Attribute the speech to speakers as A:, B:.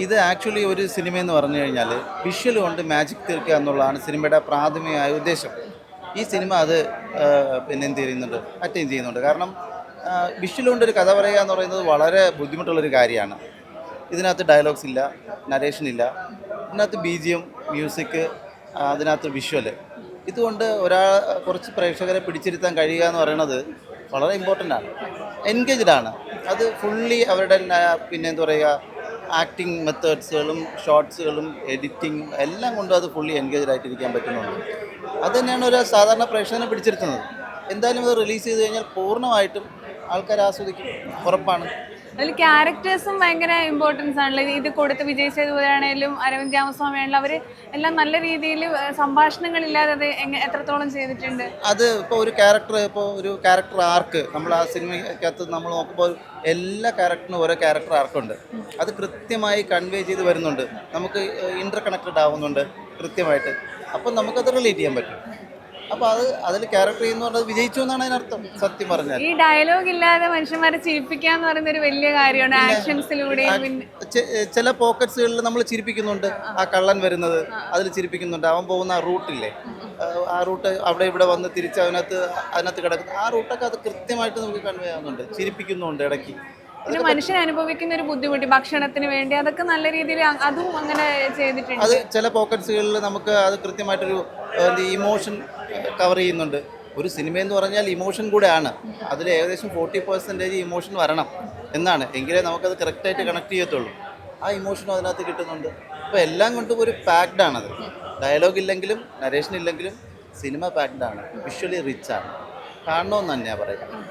A: ഇത് ആക്ച്വലി ഒരു സിനിമയെന്ന് പറഞ്ഞു കഴിഞ്ഞാൽ വിഷ്വൽ കൊണ്ട് മാജിക് തീർക്കുക എന്നുള്ളതാണ് സിനിമയുടെ പ്രാഥമികമായ ഉദ്ദേശം. ഈ സിനിമ അത് പിന്നെ എന്ത് ചെയ്യുന്നുണ്ട്, അറ്റൈൻ ചെയ്യുന്നുണ്ട്. കാരണം വിഷ്വൽ കൊണ്ട് ഒരു കഥ പറയുക എന്ന് പറയുന്നത് വളരെ ബുദ്ധിമുട്ടുള്ളൊരു കാര്യമാണ്. ഇതിനകത്ത് ഡയലോഗ്സ് ഇല്ല, നരേഷൻ ഇല്ല, ഇതിനകത്ത് BGM, മ്യൂസിക്, അതിനകത്ത് വിഷ്വൽ. ഇതുകൊണ്ട് കുറച്ച് പ്രേക്ഷകരെ പിടിച്ചിരുത്താൻ കഴിയുക എന്ന് പറയുന്നത് വളരെ ഇമ്പോർട്ടൻ്റ് ആണ്. എൻഗേജ്ഡ് ആണ് അത് ഫുള്ളി. അവരുടെ പിന്നെ എന്താ പറയുക, ആക്ടിങ് മെത്തേഡ്സുകളും ഷോർട്സുകളും എഡിറ്റിങ്ങും എല്ലാം കൊണ്ടും അത് ഫുള്ളി എൻഗേജ്ഡ് ആയിട്ടിരിക്കാൻ പറ്റുന്നുണ്ട്. അത് തന്നെയാണ് ഒരു സാധാരണ പ്രേക്ഷകനെ പിടിച്ചിരുത്തുന്നത്. എന്തായാലും അത് റിലീസ് ചെയ്ത് കഴിഞ്ഞാൽ പൂർണ്ണമായിട്ടും ആൾക്കാർ ആസ്വദിക്കും, ഉറപ്പാണ്.
B: അതിൽ ക്യാരക്ടേഴ്സും ഭയങ്കര ഇമ്പോർട്ടൻസ് ആണല്ലോ. ഇത് കൊടുത്ത് വിജയ് സേതുപതി ആണെങ്കിലും അരവിന്ദ് രാമസ്വാമി ആണെങ്കിലും അവർ എല്ലാം നല്ല രീതിയിൽ സംഭാഷണങ്ങളില്ലാതെ അത് എത്രത്തോളം ചെയ്തിട്ടുണ്ട്.
A: അത് ഇപ്പോൾ ഒരു ക്യാരക്ടർ ആർക്ക് നമ്മൾ ആ സിനിമയ്ക്കകത്ത് നമ്മൾ നോക്കുമ്പോൾ എല്ലാ ക്യാരക്ടറിനും ഓരോ ക്യാരക്ടർ ആർക്കുണ്ട്. അത് കൃത്യമായി കൺവേ ചെയ്ത് വരുന്നുണ്ട്, നമുക്ക് ഇൻ്റർ കണക്റ്റഡ് ആവുന്നുണ്ട് കൃത്യമായിട്ട്. അപ്പം നമുക്കത് റിലേറ്റ് ചെയ്യാൻ പറ്റും. അപ്പോൾ അതിൽ ക്യാരക്ടർ ചെയ്യുന്ന പറഞ്ഞത് വിജയിച്ചു എന്നാണ് അതിനർത്ഥം, സത്യം പറഞ്ഞാൽ.
B: ഈ ഡയലോഗ് ഇല്ലാതെ മനുഷ്യന്മാരെ ചിരിപ്പിക്കാന്ന് പറയുന്ന ഒരു വലിയ കാര്യമാണ്. ആക്ഷൻസിലൂടെയും
A: ചില പോക്കറ്റ്സുകളിൽ നമ്മൾ ചിരിപ്പിക്കുന്നുണ്ട്. ആ കള്ളൻ വരുന്നത് അതിൽ ചിരിപ്പിക്കുന്നുണ്ട്. അവൻ പോകുന്ന ആ റൂട്ടില്ലേ, ആ റൂട്ട് അവിടെ ഇവിടെ വന്ന് തിരിച്ച് അതിനകത്ത് കിടക്കുന്ന ആ റൂട്ടൊക്കെ അത് കൃത്യമായിട്ട് നമുക്ക് കൺവേ ആവുന്നുണ്ട്, ചിരിപ്പിക്കുന്നുണ്ട് ഇടയ്ക്ക്.
B: പിന്നെ മനുഷ്യൻ അനുഭവിക്കുന്ന ഒരു ബുദ്ധിമുട്ട് ഭക്ഷണത്തിന് വേണ്ടി അതൊക്കെ നല്ല രീതിയിൽ അതും അങ്ങനെ ചെയ്തിട്ടുണ്ട്.
A: അത് ചില പോക്കറ്റ്സുകളിൽ നമുക്ക് അത് കൃത്യമായിട്ടൊരു ഇമോഷൻ കവർ ചെയ്യുന്നുണ്ട്. ഒരു സിനിമയെന്ന് പറഞ്ഞാൽ ഇമോഷൻ കൂടെയാണ്. അതിൽ ഏകദേശം 40% ഇമോഷൻ വരണം എന്നാണ്, എങ്കിലേ നമുക്കത് കറക്റ്റായിട്ട് കണക്ട് ചെയ്യത്തുള്ളൂ. ആ ഇമോഷനും അതിനകത്ത് കിട്ടുന്നുണ്ട്. അപ്പോൾ എല്ലാം കൊണ്ടും ഒരു പാക്ഡാണത്. ഡയലോഗ് ഇല്ലെങ്കിലും നരേഷൻ ഇല്ലെങ്കിലും സിനിമ പാക്ഡാണ്, വിഷ്വലി റിച്ചാണ്. കാണണമെന്ന് തന്നെയാണ് പറയുക.